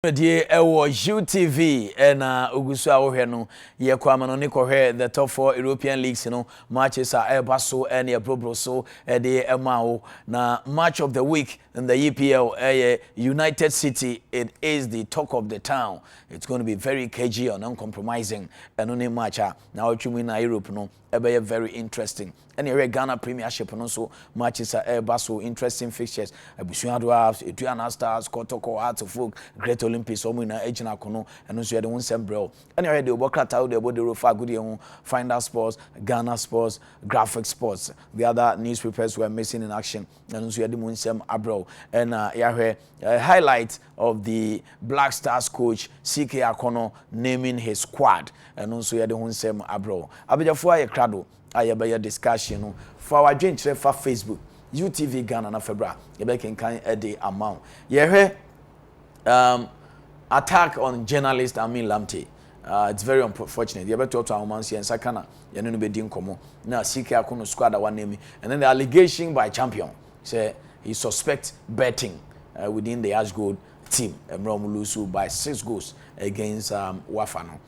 Die ewo UTV na ogusu awohwe no ye kwama no ne kohwe the top 4 European leagues no matches are ebaso and ye probroso de emao na match of the week in the EPL United City. It is the talk of the town. It's going to be very cagey and uncompromising and only match now na Europe no ebe very interesting. And here Ghana Premiership no so matches are ebaso interesting fixtures. Abusuado Abs, Etuana Stars, Kotoko Hearts of Folk, Great Olympics omu na ejina kono eno so ye de won sembro ene ye de obokrata de obo de rofa Agodie ho Finder Sports, Ghana Sports, Graphic Sports, the other newspapers were missing in action eno so ye de won sem abro and ya highlight of the Black Stars coach CK Akono naming his squad eno so ye de won sem abro abejafo aye krado aye be discussion no for our dwenkyere fa Facebook UTV Ghana na Febra ye be kenkan e de amount ye attack on journalist Amin Lamte. It's very unfortunate. You better talk to our man here in Sakana. You know, be doing komo. Now, CK Akono squad one name. And then the allegation by Champion say he suspects betting within the Agodie team. Romulusu by 6 goals against Wafano.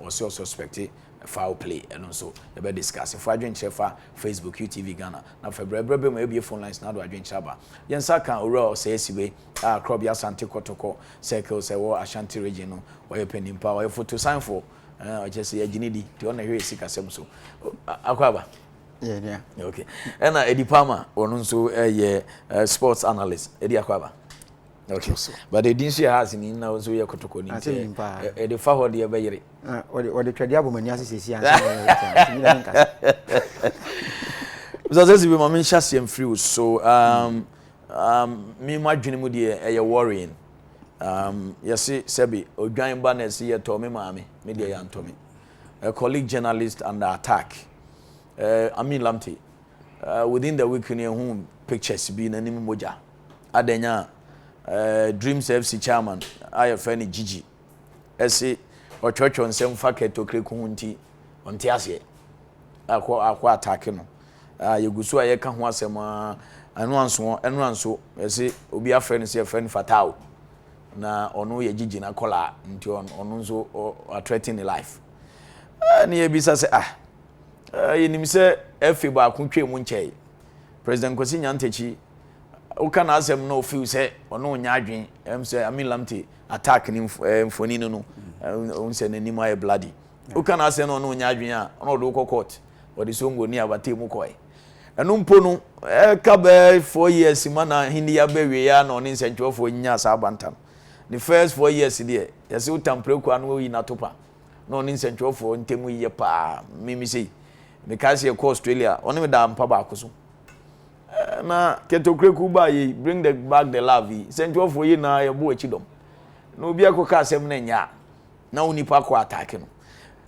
Also suspected foul play and also you better discuss. If I join Chefa Facebook UTV Ghana now February maybe phone lines now do I join Chaba Yensaka Oro say sibe Krobia Asante Kotoko circle say wo Ashanti region no where pending power photo sign for just say Ginidi to on here sika sem so akwaba yeah okay and Eddie Palmer ono so sports analyst Eddie akwaba. Okay. But they didn't see us in now so you kotoko ni. E de fa ho de be yire. O de twade abomani asisi ansa. So this be mama hyasem free so me madwene mu de e worrying. Yesi sebi odwan ba na se ye to me maame me de ya nto me. A colleague journalist under attack. Amin Lamte within the week ne hu pictures bi na nim moja. Adenya Dreams FC chairman I friend Gigi ese o church on sem faketo Kweku hunti onti ase akwa attack no yegusu aye ka ho asem anu anso ese obi afriend se friend Fatao na ono ye Gigi na kola nti ono nso threatening life na ye bisa se yenim se efe ba kontwe mu nchei President Kwesi Nyantechi uka na asem no feel say ono nya adwen say Amin Lamte attack ni mfoni no say nanim aye bloody uka na asem no ono nya adwen a ono do court odi so ngoni abate mu koy eno mpo no ka be 4 years mana hindi ya bewe ya no ni nsentwofo nya sa abantam the first 4 years there yesi utampreku anu yi na topa no ni nsentwofo ntemu ye pa mimi sei because ye ko Australia oni me da mpa ba akoso na keto Kweku ba yi bring back the love sentio for yi na yebo achidom na obi akoka asem na nya na unipa ko attack no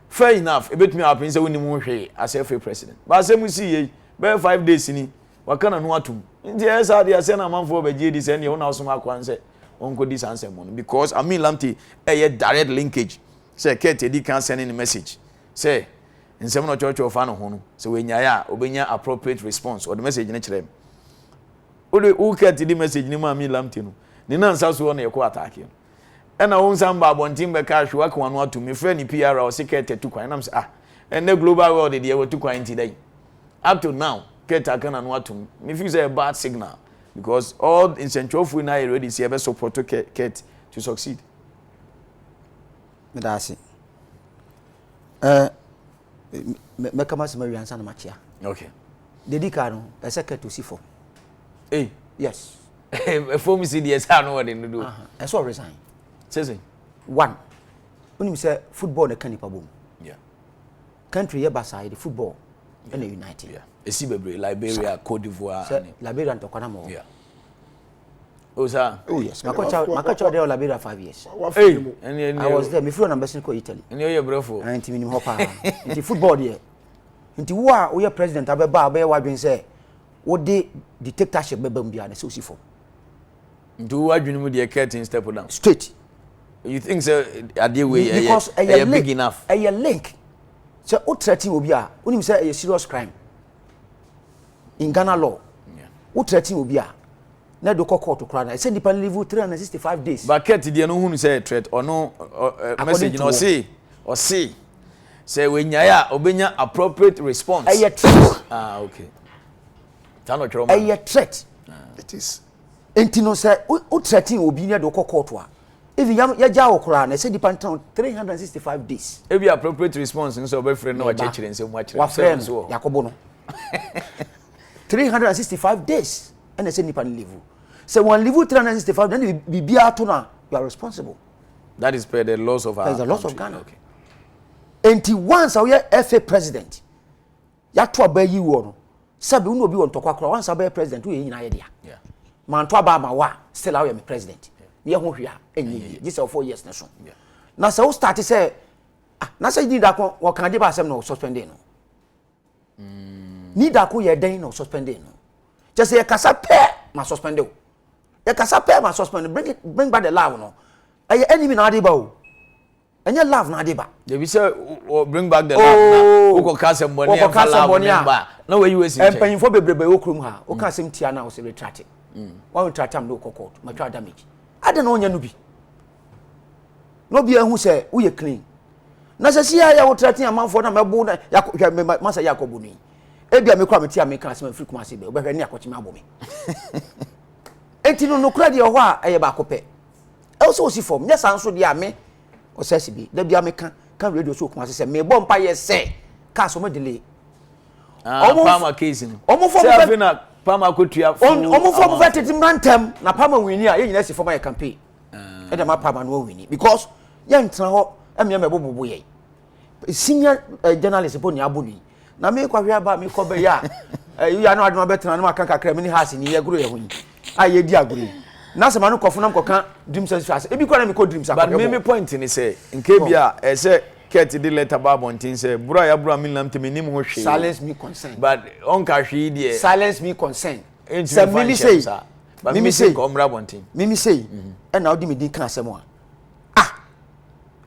fair enough ebetumi happen say woni mu hwe as a president ba asem si yi be 5 days ni wakana no atum nti esa dia say na manfo be je di say ne wona osoma akwan say onko di sansem mo because Amin Lamte direct linkage say Kate di can send in message say in seven church of an hono so when ya obenya appropriate response or the message na kire who get the message ni Amin Lamte no ni na nsa so na ye ko attack no e na won san ba bontin be ka hwe akwa no ato me friend ni PR o secret tu kwan na say and the global world dey we tu kwan ti dai up to now get akana no ato me feel say a bad signal because all in central fu na already see be support to get to succeed me da see me kama se mawi ansa na machia okay dedika no e secret to sifo yes for me see the SA no what they do e so resign say one unim say football na kanipa bom yeah country ye baside the football and the united yeah esi bebre Liberia Cote d'Ivoire Liberia ntokwana mo yeah oh sir oh yes makacha there Liberia 5 years I was there me flew na mbesi ko Italy and you brefo anti minim hopa nti football there nti wo a wo ye president abeba abaya wadwen say wo de dictatorship bebam bia na so sifo do wadwen mu de curtain step down straight you think so ade way because big enough a link so o threaten obi a onim say a serious crime in Ghana law o threaten obi a na do court to crana. I said nipa live 365 days. But Kate dey no hunu say threat or no message no say say when ya obenya appropriate response. A threat. Okay. Tano choro. A threat. It is. Enti no say o threatening obi na do court wa. If ya ja wo crana, I said nipa 365 days. E be appropriate response nso obe frɛ no wa chechire nse mu achire. Wa frɛ no Yakobo no. 365 days. And I said nipa live. So when live 365 then bibia to na you are responsible. That is per the laws of our That's the laws of Ghana. Okay. Enti once we FA president ya to abayi wo no sabe unu obi won tokwa kra once abayi president we nyina ye dia. Yeah. Man to aba ma wa still I am president. Me ho hwia enyi this 4 years na so. Yeah. Na so start say na say ni da ko wo kan de ba asem no suspending no. Ni da ko ye den no suspending no. Just say kasa pe ma suspend o. Ye kasa pe ma suspend bring back the love no. Aye enemy na ade ba o. Enye love na ade ba. They be say bring back the love na. Wo ko kasa mboni e fa love ba. Na we you we sin. Empanyimfo bebrebe wo krom ha. Wo ka asem tia na wo se retract. One retract am no court. Ma twa damage. Ade na onya no bi. No bi ehu se wo ye clean. Na se sia ya wo retract amanfo na mebo na ya masa Yakobo ni. Ebia me kwa me tia me kan asem afiri kuma se be. Obehwe ni akochime abomi. Enti no kura de ho a eye ba kope. E so si form nya san so de ame o sesi bi da bia me kan radio so kuma se me bo mpa ye se ka so mo delay. Pama case no. Omo form be na Pama kotua form. Omo form vet mantem na Pama wini a ye nyina si form ya campaign. E da ma Pama no wini because ye ntra ho em ye mebobo ye. Senior journalist bo ni aboni. Na me kwa hwe ba me ko be ya you ya no adoma betena no aka kakra me ni hase ni ye gro ye honi. Aye di agro. Na se manu kofo nam koka dream sense fast. Ebi kwa na me ko dream sa. But me point ni say nke bia e say Kate the letter babontin say bro ya bro milam te menim ho hwe. Silence me concern. But on ka hwe die. Silence me concern. Say me say. But me say komra bontin. Me say. E na odi me din kan asem a.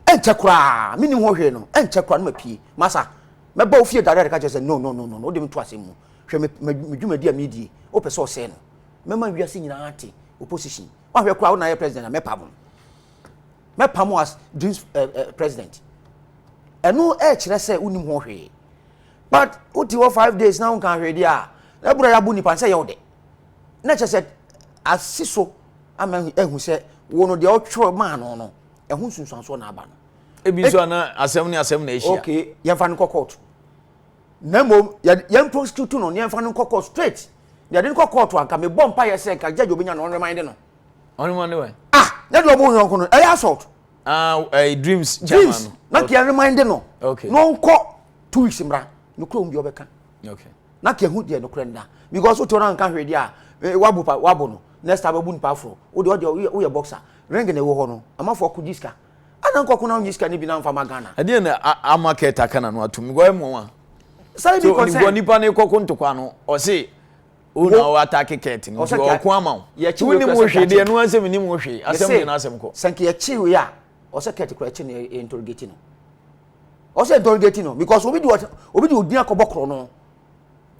Enche kura, me ni ho hwe no. Enche kura no mapie. Masa me ba ofie direct ka say no. Odi me to asem mu. Hwe me dwumadi a me die. O pese o say no. Mema wiase nyina ate opposition wa hwe kwa na president na mepam as dreams president eno kire say unim ho hwe but uti wo 5 days na unkan hwe dia na bura ya bu nipa say ye de na che say asiso ama ehu say wo no de o tworo man no ehu sunsuanso na aba no ebi so na asem na ehia okay yemfa no court na mom yem prosecute no yemfa no court straight. They didn't call court one. Come, bomb pie say, "I judge you being on remind no." On one way. That you are going to assault. Dreams. Dreams. Not you remind no. Okay. No court 2 weeks imra. No chrome your beka. Okay. Not you who no crenda. Because what you run can't read ya. Wabu no. Next time a boon powerful. O the your boxer. Ring in the wohono. I'm for kudiska. I don't cook on this can be now for Magana. I didn't a market takana no to me go mo. So ni nipa ne kokon to kwano or say una wa attack Kate no so ko ama wo ni mo hwe de no asem ni mo hwe asem ni na asem ko sanke ya chiwe ya o se Kate kura chi na interrogate no o se interrogate no because obi di odi akobokro no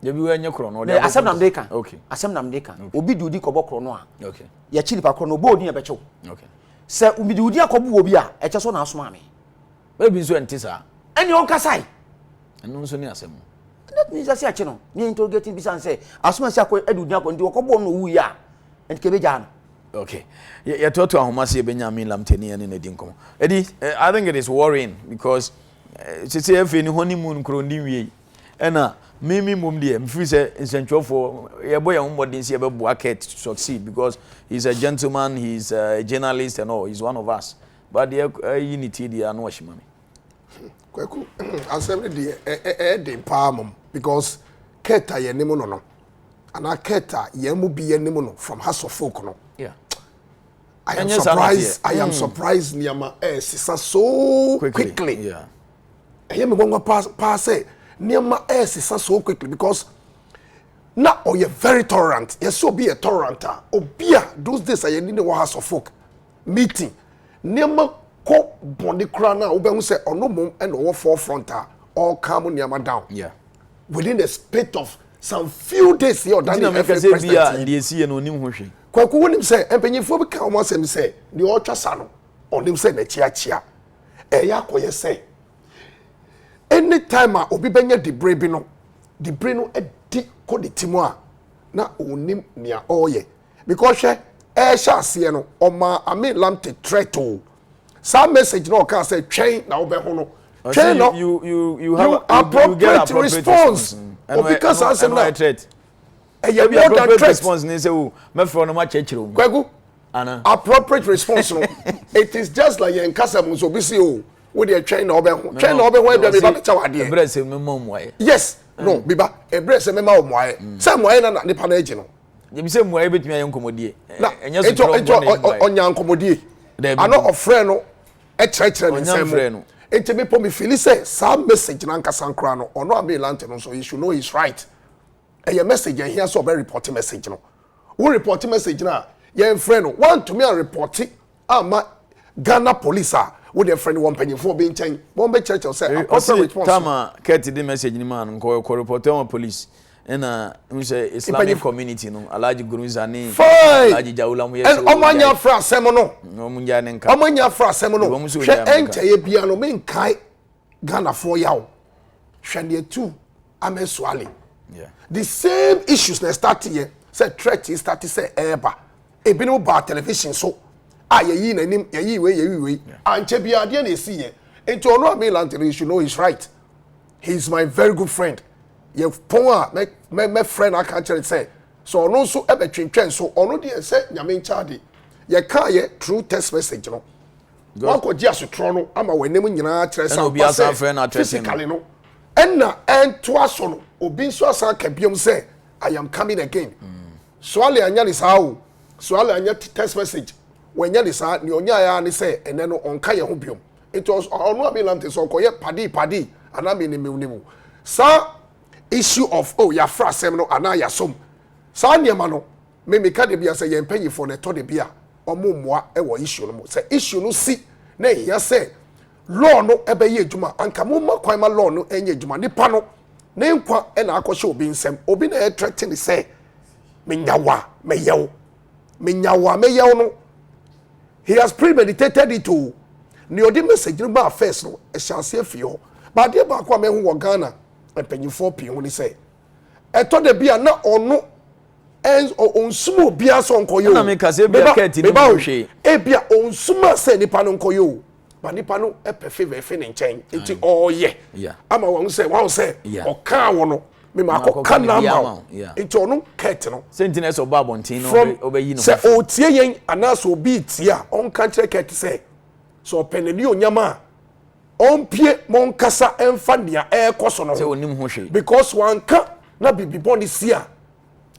ya bi wa nya kro no de asem nam de kan okay asem nam de kan obi di odi kobokro no a okay ya chi lipa kro no bo odi ya bechew okay se obi di odi akobu obi a eche so na asoma me baby so entisa eni on kasai enu so ni asem that means say ache no me interrogating bisan say asoma si akọ edudi akọ ndi okobo no wu ya enti ke beja no okay ya toto ahomase Benjamin Lamteni ene na di nkom edi I think it is worrying because say efe ni honeymoon kro ndi wie ena mimi mum de mfiri say nsentwofo yeboya hombodin se yebeboa Kate to succeed because he's a gentleman, he's a journalist and all, he's one of us, but the unity dia no washimami Kweku asem de palm because Keta ye nemu no and Keta ye mu bi ye nemu no from House of Folk no. Yeah. I am surprised Niama sisa so quickly. Yeah. I am going to pass say Niama sisa so quickly because now oh you're very tolerant. You so be a toleranter. Obia those days I need the House of Folk meeting. Niama ko bondi krana obehu say ono mom and over forefront all calm Niama down. Yeah. Within the space of some few days here Dani president dey see no nim ho hwe Kweku wonim say empanyifo bi ka o asem say the otwa sa no onim say na chia ya koye say anytime obi benya debre bi no debre no edi ko de timo a na onim nia oye because sha ase no oma ame lamte threat some message no can say train na obeho no train no you have appropriate response because answer na threat you more than threat response ni say o me fro no ma chechiro Kweku appropriate response no it is just like in kasam so bi say o we dey train na obeho e bia me ba cha wade ebre se me mo moye yes no biba ebre se me ma o moye say moye na nipa na agi no ye bi say moye betumi aye nkomodie enye so onya nkomodie ano ofre no e kire ni nsem enti me po me feel say some message na nkasa nkra no ono amelante no so you should know he's right a message here so be report message no we report message na your friend no want to me and report ama Ghana police with their friend one penny for being chain one be church say response tama get the message ni man ko report on police na say Islamic community no alaji gurunza ni alaji jaula mu yeso omanya fra asem no omunya ne nka omanya fra asem no hwe enta ye bia no me nkai Ghana for yawo hwe ne tu ameswale yeah the same issues na start here say threat is start say eba ebinu ba television so ayeyi nanim yeyi we anche bia de na esi ye enti ono amelante you should know he's right he's my very good friend ye pon a me friend I can't tell say so ono so ebe twentwen so ono de say nyame nchaade ye ka ye true text message no wa ko ji asotro no ama wanem nyina kire say obi asa friend na physically no enna ento aso no obi nso asa ka biom say I am coming again so ale anya ni saa o so ale anya text message when nya ni saa ni onya ya ni say ene no onka ye ho biom it was ono abilante so ko ye padi ana me ne mewnimu sa issue of ya fra sem no ana ya som sa niema no me ka de bia say ye mpanyifo ne to de bia omummoa e wo issue no say issue no si na ya say law no ebe ye adwuma anka mumma kwan ma law no enye adwuma nipa no ne nkwa e na akɔhye obi nsem obi na e threaten say menyawa meyew no he has premeditated it to ni odi message no ba first no e hyase afie ho ba de ba kwa me ho wo Ghana mpanyifo pii ho ni say eto de bia na ono onsumo bia so nkoyo na me ka se bia kati ni hwe e bia onsuma se nipa no nkoyo ba nipa no e perfect ve fe ne nchen enti oye ama won say o ka wo no me ma akɔka na ma enti ono kati no sentinels of babontin no obeyi no se o tie yen anaso obi tie a on kan kire kati say so penani onyama ompie monkasa emfa nia ekoso no se onim ho hwe because one ka na bibi boni sia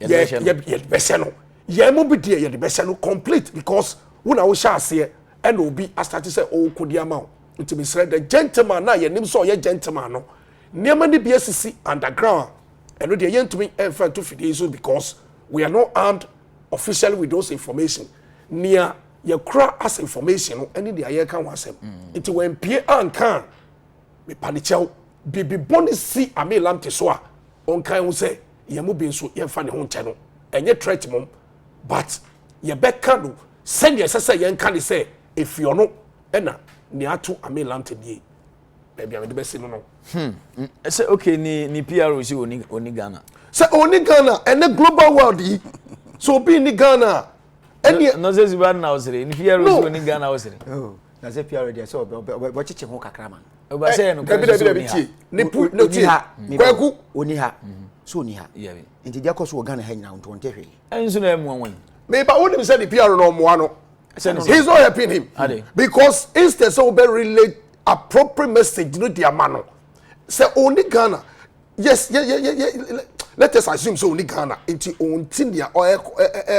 ye bese no ye mo bi de ye de bese no complete because una wo sha ase and obi start say o kodi ama nti be say the gentleman na ye nim so ye gentleman no niam ni bi asisi underground and de ye ntumi emfa to fide so because we are not armed officially with those information near ye kra as information no any de aye kan wasem nti when pie anka me panichel bibi boni si amelam te so a on kan wo say ye mo bi nso ye fa ne ho nche no enye threat mom but ye beka no send ye say ye nka ne say if you no na ne ato amelam te die baby am de be si no say okay ni PRO si oni Ghana say oni Ghana and the global world yi so be ni Ghana no say ziban na osire ni PRO si oni Ghana osire na say PRO dey so bo chiche ho kakra man oba say no ni no tie Kweku oni ha so oni ha nti dia koso Ghana ha nyina onto onte hwe enso na emu won me ba woni say the PRO no mo ano he's not helping him because instead so be relate appropriate message no dia mano say oni Ghana yes let us assume so only Ghana into onti dia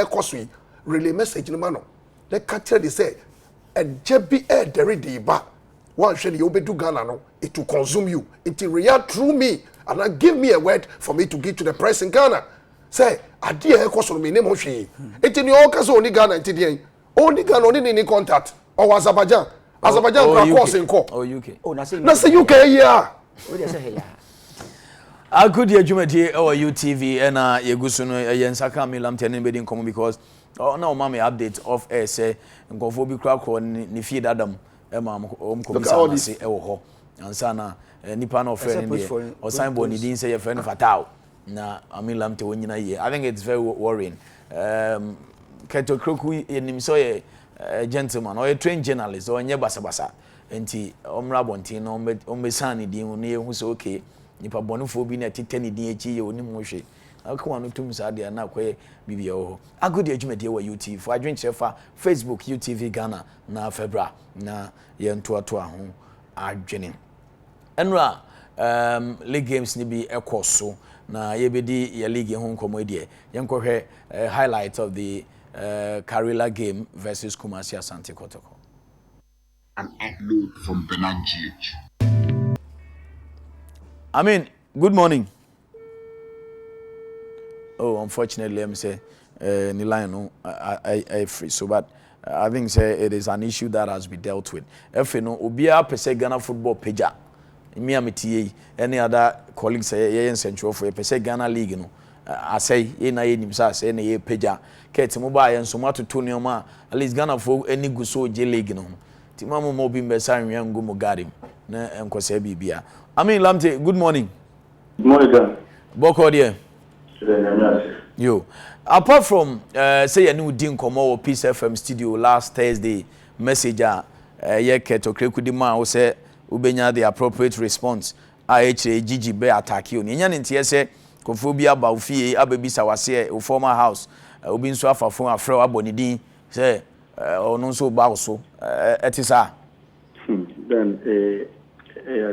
koso relay message no mano le catch they say e jebi e dere dey ba one shey you obedu Ghana no it will consume you it will react through me and give me a word for me to give to the press in Ghana say ade e koso me name ho hwe it ni o ka so only Ghana enti dey only Ghana only ni contact or Azerbaijan ka course nko or UK oh na say UK here we dey say here Agodie adwumadi our UTV and yegusu no yensaka me lamtene be din komo because now mama update of air say nkofo bi kra ko ni feed adam ma komisa na say e wo ho ansa na nipa na ofre ni dey or signboard ni din say your friend fatal na ami lamte wonyina ye. I think it's very worrying. Kweku enim so ye gentleman or a trained journalist or nye basabasa enti omra bontin no ombesani din no ye hu so okay nipa bonufo bi na titani din echi ye oni mo hwe akwa no tum sa de na kwaye bibia ho Agodie adwumade wa UTV for adwenchefa Facebook UTV Ghana na Febra na ye ntoato ho adwene enra league games ni bi ekoso na yebedi ye league ho nkomo de yenkohwe highlight of the Karela game versus Kumasi Asante Kotoko. An upload from Benin GH. I mean, good morning. Oh, unfortunately, I'm say Nilano I free. So, but I think say it is an issue that has been dealt with. If you know, Obia pese Ghana football pager. Me amiti any other colleagues say in central for pese Ghana league no. I say na ye nimsa say na ye pager. Ket mobile and so much to Tonyoma. At least Ghana for any guso J league no. Timamo mo bi mbesa nwan go mo garim na enkwose bibia. I mean Lamte, good morning. Good morning, Dan. Boko there. Yo. Apart from say you new din komo Peace FM studio last Thursday messenger ye keto Kweku di ma wo say ubenya the appropriate response IHA Gigi be attack you. Nya ntie say kofobia ba ofie abebisa wase o former house obi nso afafo afre aboni din say ono nso ba so etisa Then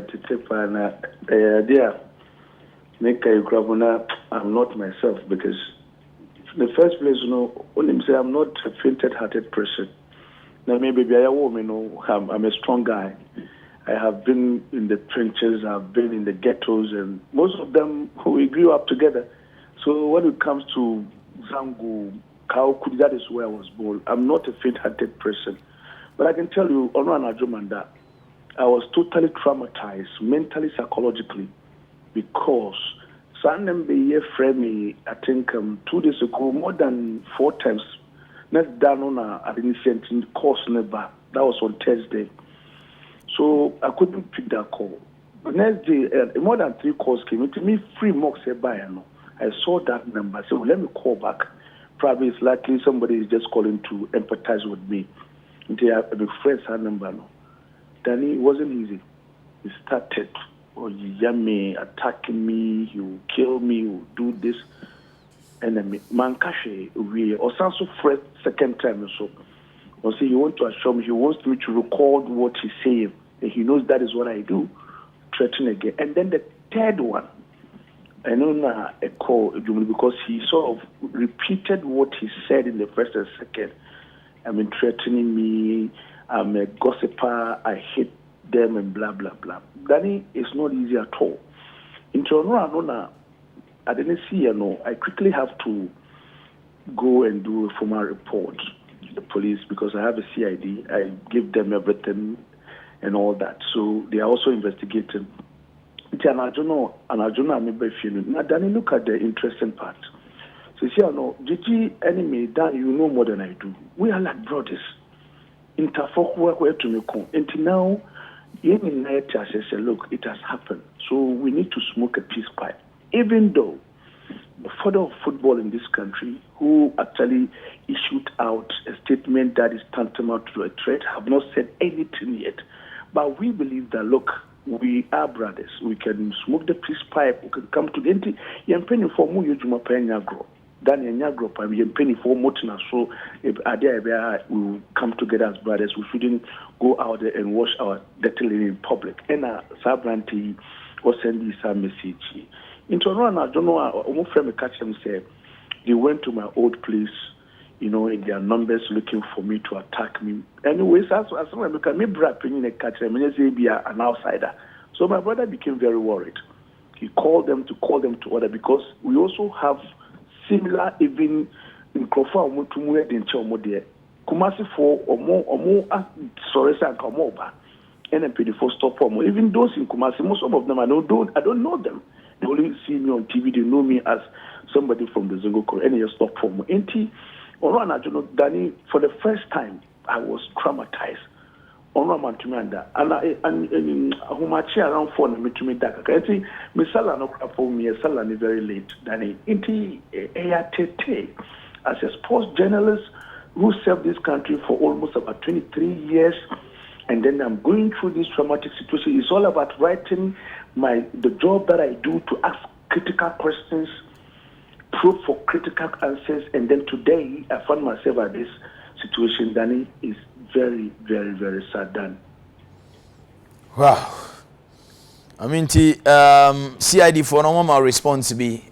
to take na idea make a grabona. I'm not myself because in the first place, you know, only say I'm not a fainted-hearted person. Now maybe I woman, you know, I'm a strong guy. I have been in the trenches, I've been in the ghettos, and most of them we grew up together. So when it comes to Zangu, Kweku, that is where I was born. I'm not a faint-hearted person, but I can tell you, Onwa I was totally traumatized, mentally, psychologically, because Sunday friend me, I think 2 days ago, more than 4 times, not done on a initiating course never. That was on Thursday. So I couldn't pick that call. The next day, more than 3 calls came into me, free mocks by. I saw that number. So let me call back. Probably it's likely somebody is just calling to empathize with me. Until I have a friend's number. Then it wasn't easy. It started. Or me attacking me, he will kill me, he will do this. And then Mankashe, we or so Fred second time or so. Or say he wants to assure me, he wants me to record what he's saying. And he knows that is what I do. Threaten again. And then the third one, I know now a call because he sort of repeated what he said in the first and second. I mean threatening me, I'm a gossiper, I hate them and blah blah blah. Danny is not easy at all. In Toronto, I didn't see I quickly have to go and do a formal report to the police because I have a CID. I give them everything and all that. So they are also investigating. And I don't know, now Danny, look at the interesting part. So see, GG enemy that you know more than I do. We are like brothers. Interfolk work where to me come. Until now. Look, it has happened. So we need to smoke a peace pipe. Even though the father of football in this country, who actually issued out a statement that is tantamount to a threat, have not said anything yet. But we believe that, look, we are brothers. We can smoke the peace pipe. We can come to the end. Dan Yanyagro, I'm penny for Motina. So if we will come together as brothers. We shouldn't go out there and wash our dirty linen in public. And Sabranti was sending some message. In Toronto, I don't know, almost friend catch them say they went to my old place, in their numbers looking for me to attack me. Anyways, as soon as I became a catch them, be an outsider. So my brother became very worried. He called them to order because we also have similar even in Crawford Mutumwe in Chomode. Kumasi for or more sorry and Kamoba. NMP for stop for more. Even those in Kumasi, most of them I don't know them. They only see me on TV. They know me as somebody from the Zongo Koro. And you stop for me. Danny, for the first time, I was traumatized. And Humachi around for me to me that Misala no for me, Sala very late. Danny, as a sports journalist who served this country for almost about 23 years, and then I'm going through this traumatic situation. It's all about writing the job that I do to ask critical questions, probe for critical answers, and then today I found myself at this situation. Danny, is very, very, very sad, Dan. Wow. I mean, CID for no more response be.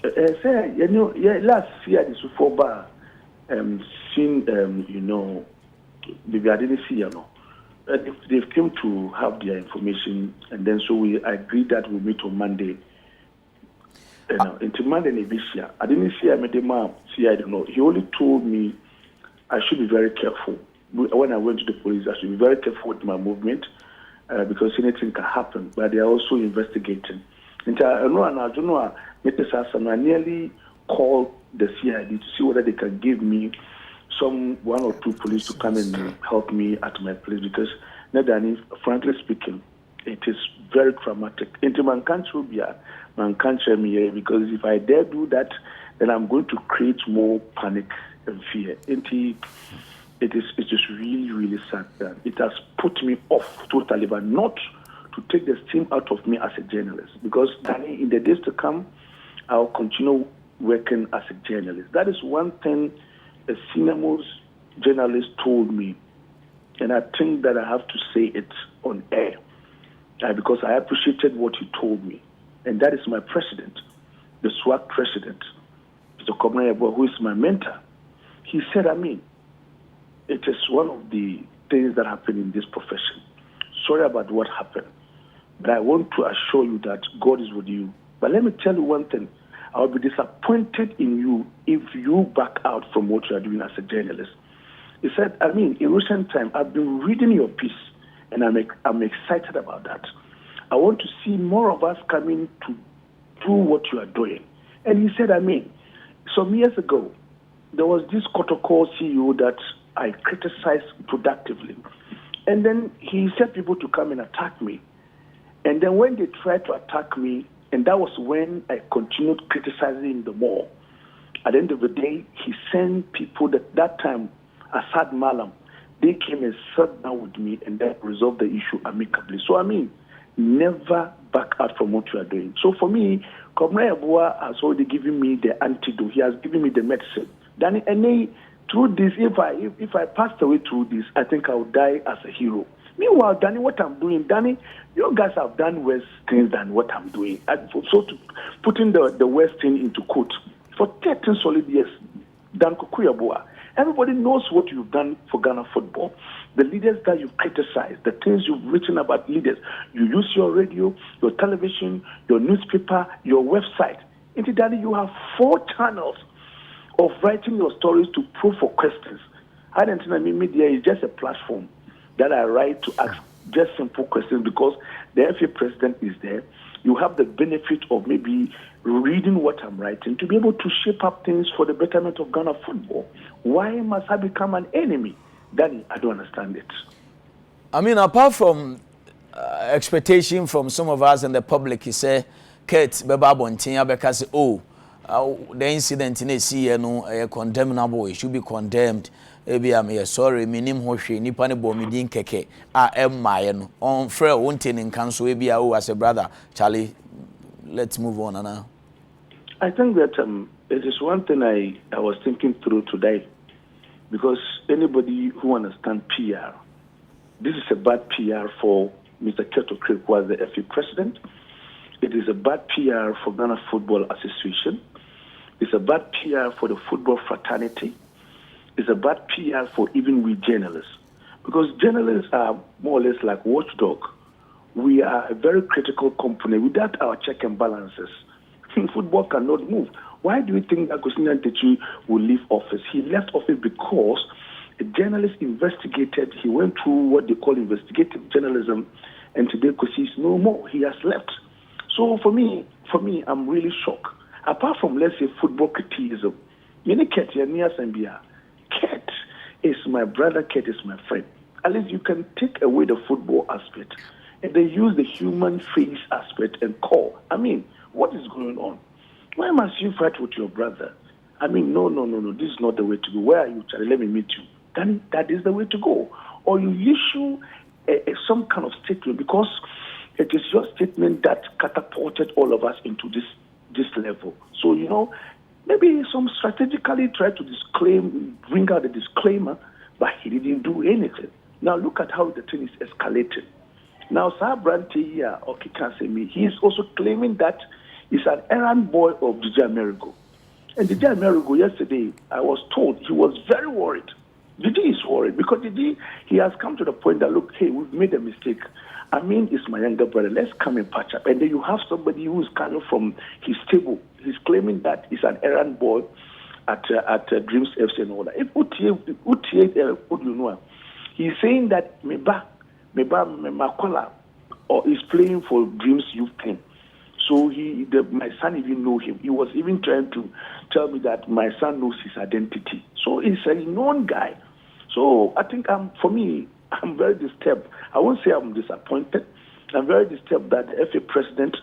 Say, last CID so for bar, seen, maybe I didn't see, they've come to have their information, and then so we agreed that we'll meet on Monday. Into Monday this year, I didn't see I made the man. CID, no. He only told me I should be very careful. When I went to the police, I should be very careful with my movement because anything can happen. But they are also investigating. And I nearly called the CID to see whether they can give me one or two police to come and help me at my place because, frankly speaking, it is very traumatic. Into my country, man can't share me because if I dare do that, then I'm going to create more panic and fear. It's just really, really sad that it has put me off totally, but not to take the steam out of me as a journalist. Because Danny, in the days to come, I'll continue working as a journalist. That is one thing a senior most journalist told me, and I think that I have to say it on air because I appreciated what he told me, and that is my president, the SWAT president, Mr. Yeboah, who is my mentor. He said, it is one of the things that happen in this profession. Sorry about what happened, but I want to assure you that God is with you. But let me tell you one thing. I'll be disappointed in you if you back out from what you are doing as a journalist. He said, in recent time, I've been reading your piece, and I'm excited about that. I want to see more of us coming to do what you are doing. And he said, some years ago, there was this Kotoko CEO that I criticized productively. And then he said people to come and attack me. And then when they tried to attack me, and that was when I continued criticizing him the more. At the end of the day, he sent people that time, Assad Malam, they came and sat down with me and then resolved the issue amicably. So never back out from what you are doing. So for me, Yeboah has already given me the antidote. He has given me the medicine. Danny, through this, if I passed away through this, I think I would die as a hero. Meanwhile, Danny, what I'm doing, Danny, you guys have done worse things than what I'm doing. So to putting the worst thing into quote, for 13 solid years, Dan Yeboah, everybody knows what you've done for Ghana football. The leaders that you've criticized, the things you've written about leaders. You use your radio, your television, your newspaper, your website. Into Danny, you have 4 channels of writing your stories to prove for questions. Media is just a platform that I write to ask just simple questions because the FA president is there. You have the benefit of maybe reading what I'm writing to be able to shape up things for the betterment of Ghana football. Why must I become an enemy? Danny, I don't understand it. Apart from expectation from some of us and the public, he said, Kate, Beba Bontinya, because, the incident in a condemnable, it should be condemned. Maybe I'm sorry, minim hoshi, nipane bomidin keke, mayen, on frail, wanting in council, maybe as a brother. Charlie, let's move on now. I think that it is one thing I was thinking through today, because anybody who understands PR, this is a bad PR for Mr. Kweku, who was the FA president. It is a bad PR for Ghana Football Association. It's a bad PR for the football fraternity. It's a bad PR for even we journalists. Because journalists are more or less like watchdog. We are a very critical company. Without our check and balances, football cannot move. Why do you think that Agostinho Ntechi will leave office? He left office because a journalist investigated. He went through what they call investigative journalism, and today Kosi is no more. He has left. So for me, I'm really shocked. Apart from, let's say, football criticism, Ket is my brother, Ket is my friend. At least you can take away the football aspect and they use the human face aspect and call. I mean, what is going on? Why must you fight with your brother? I mean, no. This is not the way to go. Where are you, Charlie? Let me meet you. Then that is the way to go. Or you issue some kind of statement, because it is your statement that catapulted all of us into this level. So, maybe some strategically tried to bring out a disclaimer, but he didn't do anything. Now look at how the thing is escalating. Now, Sabrante here, or Kikansemi, he is also claiming that he's an errand boy of DJ Amerigo. And DJ Amerigo, yesterday, I was told he was very worried. DJ is worried because DJ, he has come to the point that, look, hey, we've made a mistake. I mean, it's my younger brother. Let's come and patch up. And then you have somebody who's coming from his table. He's claiming that he's an errand boy at Dreams FC and all that. He's saying that Meba Makola or is playing for Dreams Youth Team. So my son even know him. He was even trying to tell me that my son knows his identity. So he's a known guy. So I think for me, I'm very disturbed. I won't say I'm disappointed. I'm very disturbed that the FA president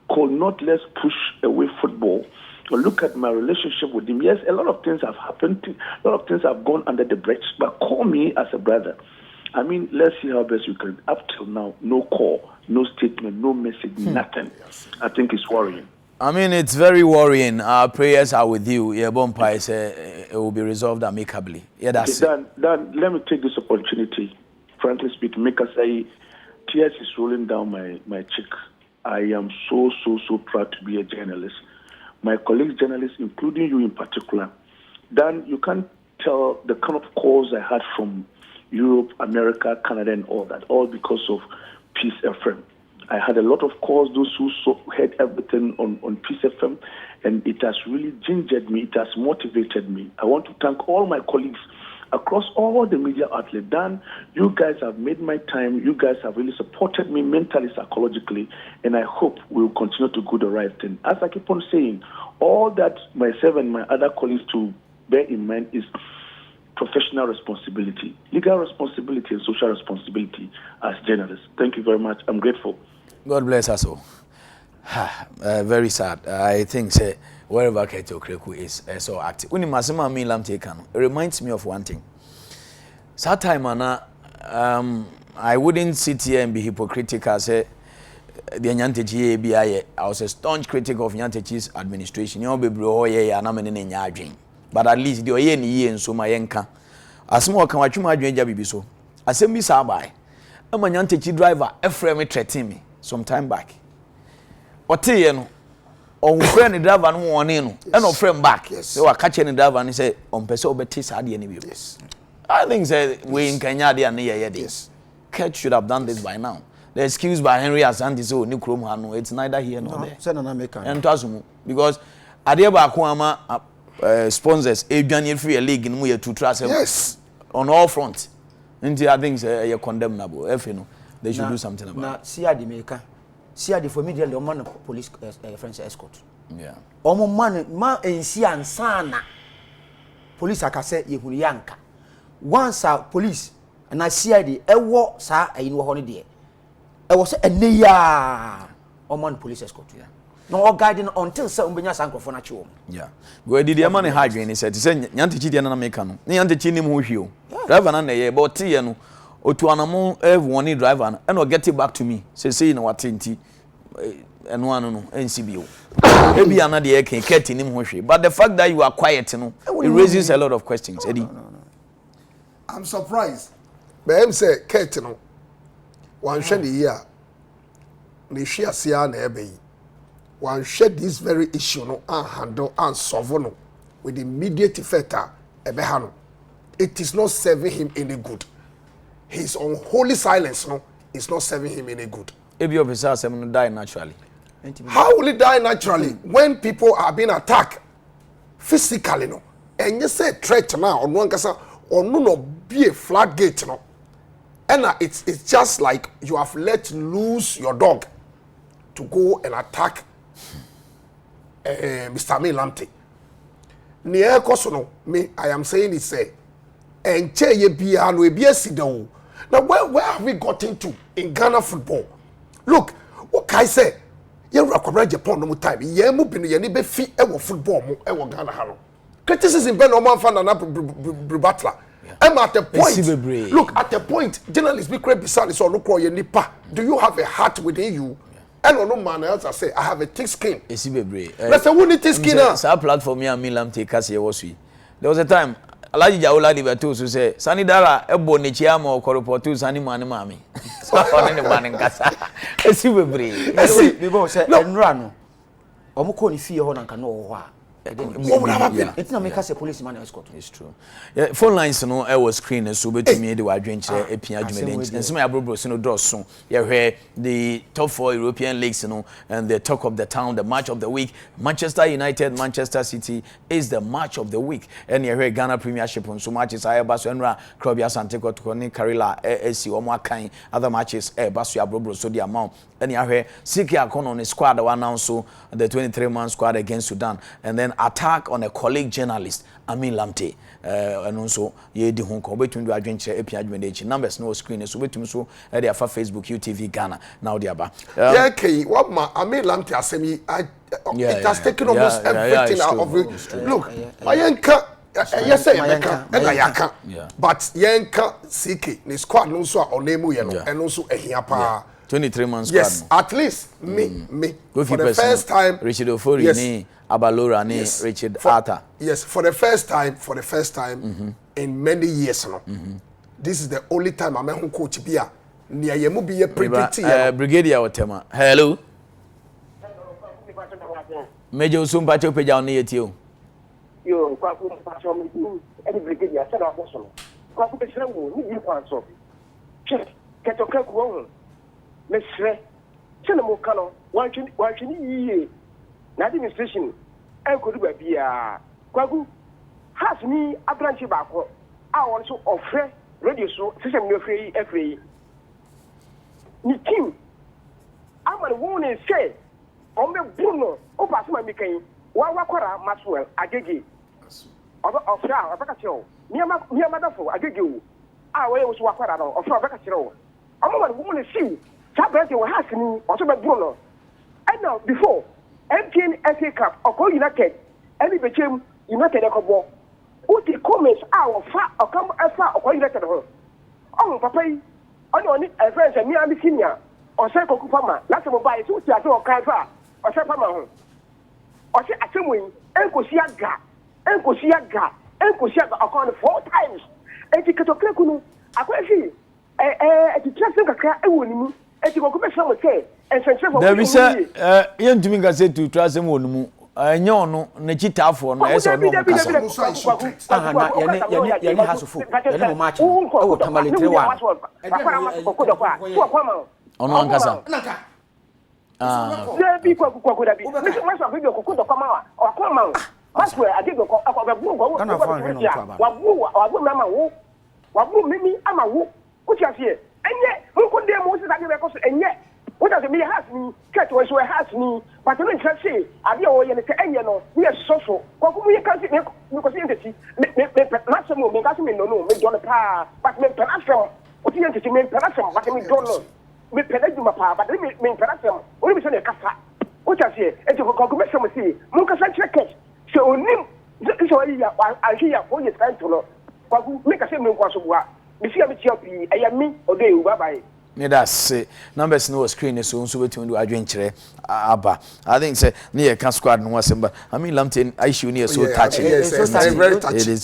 could not let's push away football. Or look at my relationship with him. Yes, a lot of things have happened. A lot of things have gone under the bridge. But call me as a brother. I mean, let's see how best we can. Up till now, no call, no statement, no message, nothing. I think it's worrying. I mean, it's very worrying. Our prayers are with you. Yeboah say it will be resolved amicably. Yeah, that's it. Dan, let me take this opportunity. Frankly speaking, make us say tears is rolling down my cheek. I am so proud to be a journalist. My colleagues journalists, including you in particular, Dan, you can't tell the kind of calls I had from Europe, America, Canada, and all that, all because of Peace FM. I had a lot of calls, those who heard everything on Peace FM, and it has really gingered me, it has motivated me. I want to thank all my colleagues across all the media outlets. Dan, you guys have made my time. You guys have really supported me mentally, psychologically, and I hope we will continue to do the right thing. As I keep on saying, all that myself and my other colleagues to bear in mind is professional responsibility, legal responsibility, and social responsibility as journalists. Thank you very much. I'm grateful. God bless us all. Very sad. I think wherever Kweku is so active. When Masima me lam take it reminds me of one thing. That time I wouldn't sit here and be hypocritical. Say the Nyantechi ABI. I was a staunch critic of Nyantechi's administration. You be bro yeah na me ne nyadwen. But at least the oye ni ye nso ma yenka. Asemo kan watwuma adwen ja bibi so. Asem bi sa bai. Ama Nyantechi driver efrem threaten me some time back. Ote no on friend the driver no one no and no friend back. So I catch any driver and say on person obeti sa de ni bi. I think say we in Kenya de na ye this. Kurt should have done this by now. The excuse by Henry Asante so ni krom ha no it's neither here nor there. Say na make and twaso because ade ba ko ama sponsors edwane free a league no ye to trust on all fronts. Nti I think say condemnable. If you know they should do something about it. Na see the maker. See the for media the man police friends escort. Yeah. Omo man ensi ansana. Police akase yehunu yanka. Once police and I see the ewo sa ayi no ho ne de. E wo se eneya omo police escort. Yeah. No guiding until say umbenya sankofo na chiwo. Yeah. Go did the man hardware ni say Nyantechi de na make no. Nyantechi ni mu hwi o. Driver na ye but tie no otu anamo everyone driver and no get it back to me say na watenti eno anu no nsibio ebi ana de eken ket nim ho hwe but the fact that you are quiet no it raises a lot of questions Eddie. No. I'm surprised but him say ket no one hwe the year ne hwe asia na ebe yi one hwe this very issue no and handle and solve no with immediate effect ebe ha no it is not serving him any good. His unholy silence, no, is not serving him any good. If your officer will die naturally. How will he die naturally when people are being attacked physically, no? And you say threat now on one kasa or no be a floodgate, no? And it's just like you have let loose your dog to go and attack Mr. Amin Lamte. Near Kosono, me, I am saying it say, and che ye bia no bia sido. Now where have we gotten to in Ghana football? Look, what can I say? You recommend Japan no time. Ye mu binu ye ni be fi e wo football mo e wo Ghana ha no. Criticism be no man fan na Bribatla. I'm at the point. Look, at the point, journalists be create beside so look ye nipa. Do you have a heart within you? And no man else I say I have a thick skin. Let's say who need thick skin now? Sa platform here me lam take as ye was we. There was a time Alaji Jaola Liberto so say Sani Dara ebo ne chiama o report to Sani Mani Mami. So on the man in Kasa. Esi we say enra no. Omo ko ni fie ho na nka no ho a. What would have happened? It's not make us a policeman escort. It's true. Yeah, phone lines no I was screen so betimi the wadwen kire epia adwumeden. And some abrobo so no draw so. Yeah, where the top 4 European leagues and the talk of the town, the match of the week, Manchester United, Manchester City is the match of the week. And here Ghana Premiership on so matches Ayaba so enra Krobia Santeko to Koni Karila AC omo akan other matches basu abrobo so the amount. And here Siki Akon on the squad that announced so the 23-man squad against Sudan, and then attack on a colleague journalist Amin Lamte and also ye di honko between the adventure epia adventure numbers no screen so between so e dey afa Facebook UTV Ghana now dey aba okay what ma Amin Lamte asemi it has taken almost everything out of it. Look ayenka yes say yeka and ayaka but yenka CK ni squad no so onemu ye no and also ehia pa 23 months yes squad at least me for the first time Richard Ofori yes. ni Abalora ni Richard Arthur. Yes, for the first time in many years now. This is the only time I'm a coach bia near yemu be predicting. Brigadier Otema. Hello. Major Sumpacho peja on yetio. Yo, Kweku pacho me any brigadier said of person. Kweku be srewo ni yi kwanso. Check. Keto Kweku won. Me sre. Chene mo kano wanchini yiye. Na administration e ko du ba bia Kweku has ni abranchi ba ko a won so ofre radio so system no free ni team amane won e say on be bruno o pass ma mi kan wa kwara Maxwell agege ofra abaka chiro mi ama da fo agege o a we so kwara no ofra abaka chiro o ma won e see sa branch we has ni o so be bruno and now before MTN FA Cup Oko United any became United Ekobo uti comments our fa okam afa Oko United ho on papa yi oni a friend say me am senior o say Koku Pama last mo buy so ti ase o kai fa o say Pama ho o say atemwe enkosi aga akon 4 times enti Kweku no akwafi eti trust kakra ewo nimu enti Koku be say say there be say yentumi nga say to trust him wonu enye ono na chitafo no ese ono kasa na yene hasofo yene mo match o tamale 3-1 ono ankasa bi Kweku da bi me so maso video Kweku do kwama wa kwama maso agego ko akwabu wabu mimi ama wo kuti afie enye nko dem wo sisa de ko so enye what does me has me ket wo so has me but no say ade o ye ne se enye no me sofo Kweku mu ye kan me ko se entity me na se mo me ka se me no me don pa but me penasem o ti entity me penasem but me don no me penaju ma pa but me penasem o ni se ne kasa kuti afie e je Kweku me se mo si mu ka sa check so onim so ya ahia for ye kan to no Kweku make a say me nkwaso bua me sia me tia pi eya mi odey bye bye me that say numbers no screen so between do adwenkyere aba I think say near can squad no wasemba I mean Lamte issue near so touching yes, very touching. It is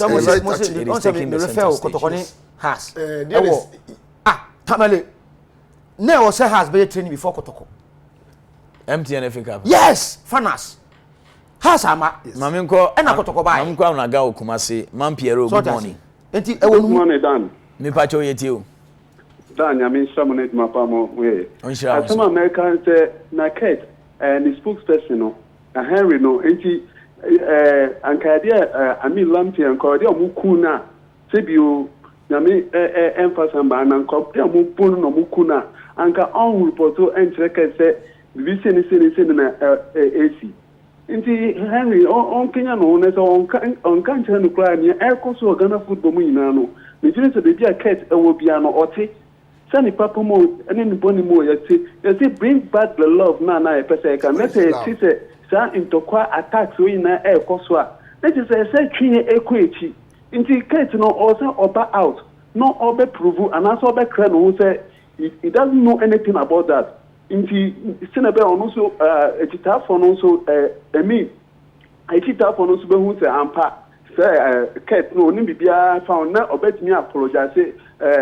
taking the refer Kotokoni has tamale na o say has be training before Kotoko MTN FA Cup yes fanas has ama mamenko e na Kotoko bai mamenko na ga okumase man Pierre good morning enti e wonu morning Dan me pacho yetio Dan ya min shamonet mapamo we some American say na Kate and the spokesperson no Henry no enti ankadia Amin Lamte ankadia mukuna sebio nyame emphasis ba na ankadia mupunu no mukuna anka on reporto entreke say bibi se na AC nti Henry on Kenya no na so on kan chan no kra ni e ko so Ghana football mu nyina no me jini se bebi a ket e wo bia no ote sani papa mo ene ni boni mo yati bring back the love na e pese ka na se sa intokwa attacks we na e ko so a na ti se twi e ko echi nti ket no also oba out no obe prove and also obe kra no say he doesn't know anything about that. Inti sinebe ono so etitafo no so emi etitafo no so be hu se ampa se ket no ni bibia found na obetimi apologize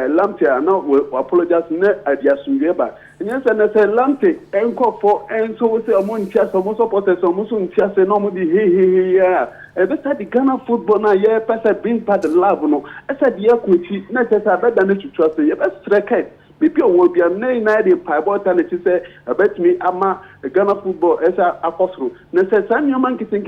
lamte na apologize na adiasumwe ba nyense na se lamte enkofo enso se omo ntia so mo supporters omo so ntia se no mo di he ya better the Ghana football na ye person bring part the love no esa de yakuchi na se sa beda na tutu so ye be strike bibi owo bia na dey pieball talent say betimi ama Ghana football esa akosro na say sanyoma nkitin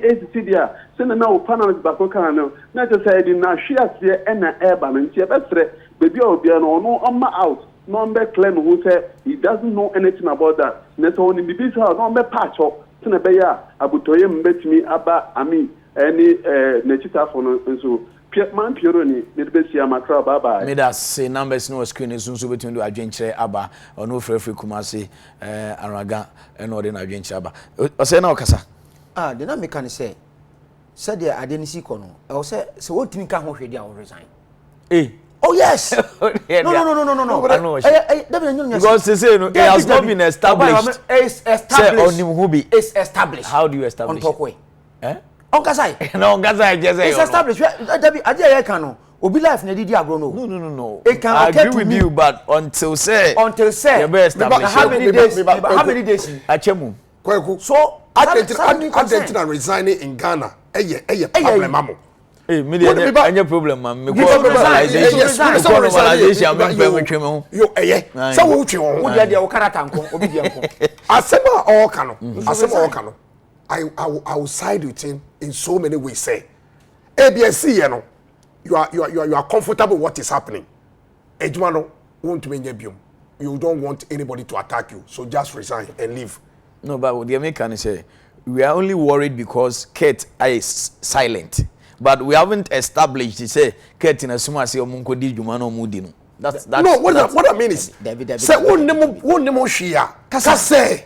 ACC dia se na o panel bako kan no na say di na hwia se na eba no ntia besre bibi owo bia no no oma out no mbe claim who say he doesn't know anything about that na so ni bibi say no mbe patch up se na be ya abutoye mbetimi aba ami any nechitafo no nso man Pieroni, Nidbesia Macra Baba. Made us say numbers no screen is soon between the adventure Abba or no free Kumasi, Araga, and Ordin adventure Abba. Or say no, Cassa. The name can say, said there I didn't see Cono. I said, so what do you can't hold you resign? Eh? Oh, yes. No. Because they say it has not been established. It's established. It's established. How do you establish? On Talkway. Eh? On Kasai. No, Kasai just say it's established. I can't. Obi life na didi agrono. No. It can I agree with you, but until say. You be established. How many days? Achemu. Kweku. So Argentina resigning in Ghana. Eye problem mamo. Eh, media any problem man. Me go normalization. Yo so wo twe won. Wo dia dia wo karata nko, obi dia nko. Asema all kano. I will side with him in so many ways. Say, ABSC, you are comfortable with what is happening. Ejumano won't mean you don't want anybody to attack you, so just resign and leave. No, but what the American say, we are only worried because Kate is silent, but we haven't established. He say Kate in a suma say omunko di jumano mudino. That's no. What I mean is, say won nemo shia. Kase.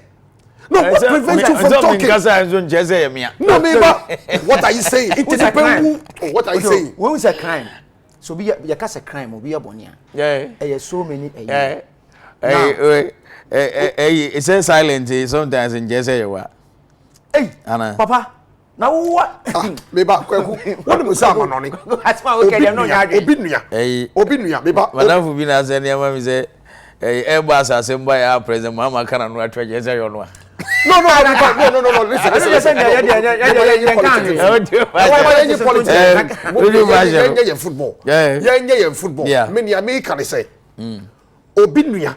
No, what prevents you from talking? No, what are you saying? What are you saying? When we say crime, so be a case of crime or be a bonia. Yeah, so many. It says silent sometimes in Jersey. Hey, Anna, Papa. Now what? Maybe what was happening? That's why we can know. Obinia, maybe. Madame Fubina said, "Yeboah say, Airbus assembled by our president. Mama cannot watch Jersey on one." No. Listen. Football. Yeah. Football. Many Americans say, Obinia,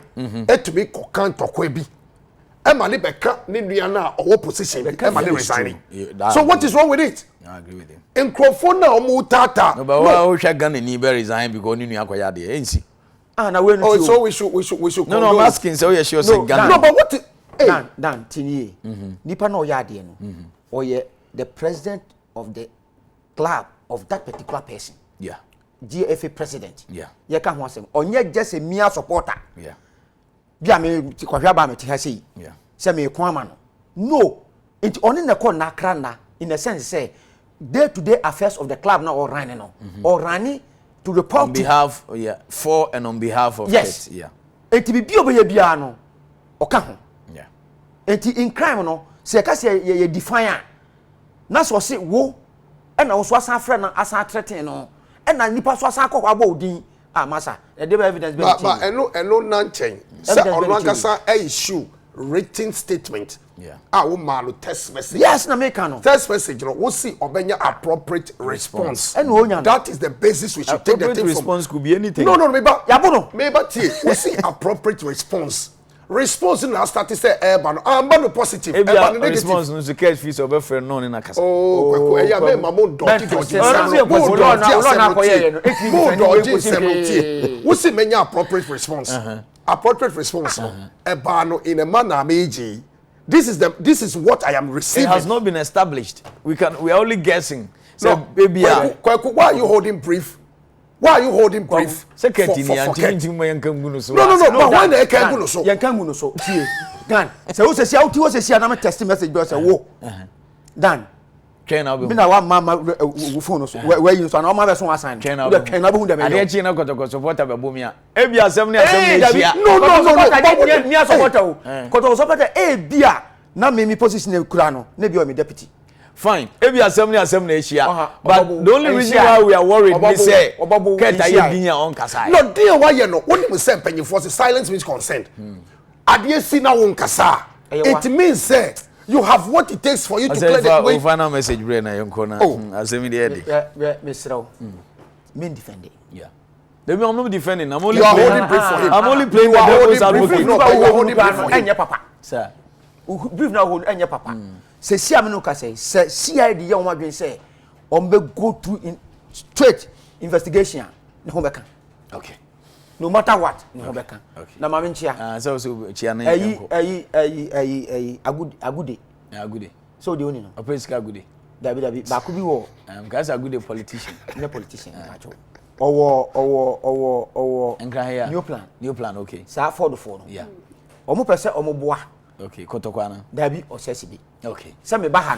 to be cockant or quebi. Emily Becca, Nidiana, or opposition, Emily resigning. So what is wrong with it? I agree with him. In Crofona or Mutata. No, but why should Ghana never resign because you are quite the ANC? So we should. No, I'm asking. So yes, you're saying Ghana. No, but what? Dan Tini, Nipa no yadi or ye the president of the club of that particular person. Yeah. GFA president. Yeah. Ye can want him. On ye just a mere supporter. Yeah. Bia me ti kwahwa ba me ti ha sei. Yeah. Say me kwama no. No. It only na call na krana in the sense say day-to-day affairs of the club now or running no. Or running to report on behalf for and on behalf of yes. It, yeah. It be bia bia no. Oka ho. Yeah. Enti in crime no se ka se ye define na so se wo e na wo so asan frɛ na asan threaten no e na nipa so asan akɔ aba odin masa e dey evidence be but eno nanchen se ono ankasa issue written statement wo ma no text message yes na make no text message no wo see obenya appropriate response and wo nya that is the basis we should take the thing response could be anything no meba yabono meba tie wo see appropriate response na start to say urban no positive urban negative response no to catch fees of a friend no na kasa Kweku eya me mamo dodgy wo see menya appropriate response appropriate response no in a manner meji. This is what I am receiving. It has not been established. We are only guessing. So No, baby, Kweku, why are you holding brief? Why are you holding brief? Secretary, No, no. but why they can't go so? Yan kan mu no so. Tie. Dan. Se wo se sia uti wo se sia na me text message bi o se wo. Dan. Train now. Me na wa mama wo phone no so. Where you so na o ma be so assign. Train now. Train now be hu dem. Ade chi na kotoko supporter be bomi a. E bi asem ne chia. No. Me support o. Koto support bia na me position e kura no. Na bi o me deputy. Fine. Ebi asem na chia. But the only reason why we are worried is say Keta ye binya on kasa. No, dear, why you know? When you say penny for silence means consent. Adie si na won kasa. It means say you have what it takes for you to clear the way. Final message brain na yonko na. Asem dey dey. Me sraw. Me defend it. Yeah. I'm not defending. I'm only You are playing. holding brief for him. I'm only playing the devil's advocate. No, but you are holding brief for him. Enya papa. Sir. Brief na hold enya papa. Se sia me no ka say se CID ye o madwen say on be go through in straight investigation ne ho beka. Okay. No matter what ne ho beka. Okay. Na ma me nchia. So chia na Ayi Agodie. Agodie. So the only no. Opesika Agodie. Dabi ba ku bi wo. Guys Agodie politician. Ne politician acho. Owo Nkra here. New plan okay. Sa Ford no. Yeah. Omo pese omo boa. Okay, kotokwa na. Dabi osesi bi. Okay. Se me ba ha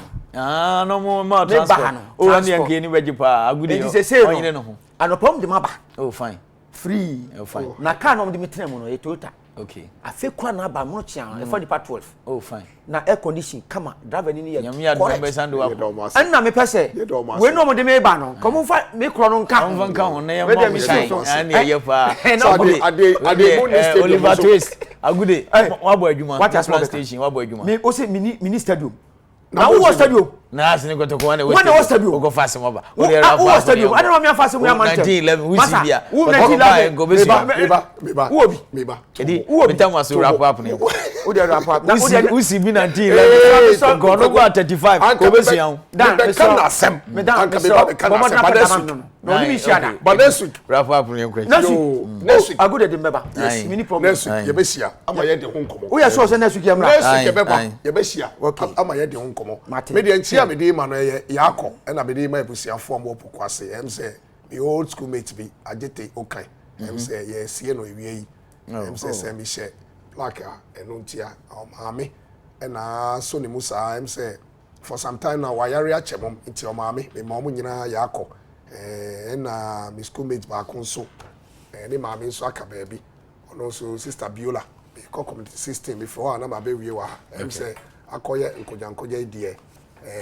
no. No more transport. Oh, and yanke ni beji pa Agodie. It is say Onyine no ho. Anopom de maba. Oh, fine. Free. Oh, fine. Na car no de metena mu no e Toyota. Okay. Afi kwa na ba mo chia e for the part 12. Oh, fine. Na air condition kama driver ni ye. Nyame ya do be sando wa. An na me pese. We no mo de me ba no. Komo fa me kro no nka. Am nka ho na ye We mo dem mo so shine. so. An ye pa. Ade mo stadium. Oliver Twist. Agodie. Wa bo adwuma. What has station wa bo adwuma. Me o se mini stadium. Na wo stadium. Na asini kotokwa na When was stadium? go fast mo ba. Wo stadium. I don't know me afase mu amante. 1911 we see bia. Wo 1911 go be so. Meba. Wo bi. Meba. Edi metam waso wrap up ne. Wo dey wrap up. Na We see bi 1911. Go no go at 35. Go be so yan. Dan me can asem. Me dan Anka me ba can asem. But next week. No ni mi shada. But next week. Wrap up ne question. Next week. Agodie de mbeba. Yes, mini problem. Next week. Yebesia. Ama ye de ho nkomo. Wo ya sure say next week yamra. Next week yebeba. Yebesia. Ama ye de ho nkomo. Mate. Me de ntia me de ma no ye yakọ na me de ma ebusiafo am opokwase. Em say the old schoolmate bi agete okai. Em say ye sie no ewie yi. Em say me share plaka eno ntia o maame na so ne musa em say for some time now wayare achemom nti o maame me ma omo nyina yakọ na my schoolmate ba kon so ne maame so aka ba bi ono so sister Biola be community system before na ma be wie wa em say akoye nkojankoja idie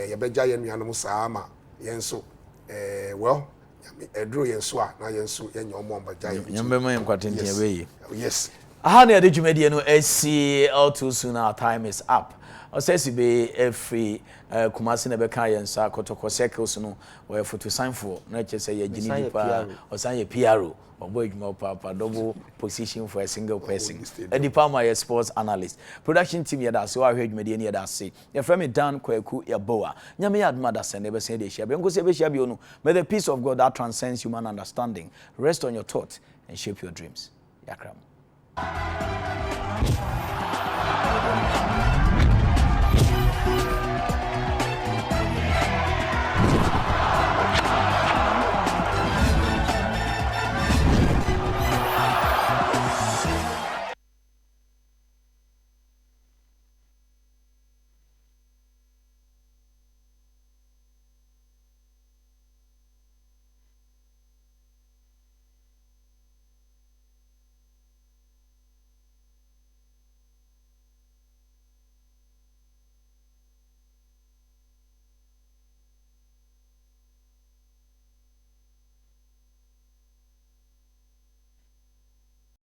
yebeja ye nuanom saa ma yenso well edro yenso a na yenso yenye omo mbaja ye Nyambe ma nkwatentia be yi. Yes. Aha na de dwumade no AC all too soon our time is up. Osesi be every Kumasi na beka yensa kotoko circles no we photo sign for na che say ye gini pa osan ye PRO obo adwuma papa double position for a single person. Edipama ye sports analyst. Production team ye da so ahwe adwumade ne ye da se. Ye frame Dan Kweku Yeboah. Nyame ya aduma da se na be se de hia be nko se be hia bi no. May the peace of God that transcends human understanding rest on your thought and shape your dreams. Yakram.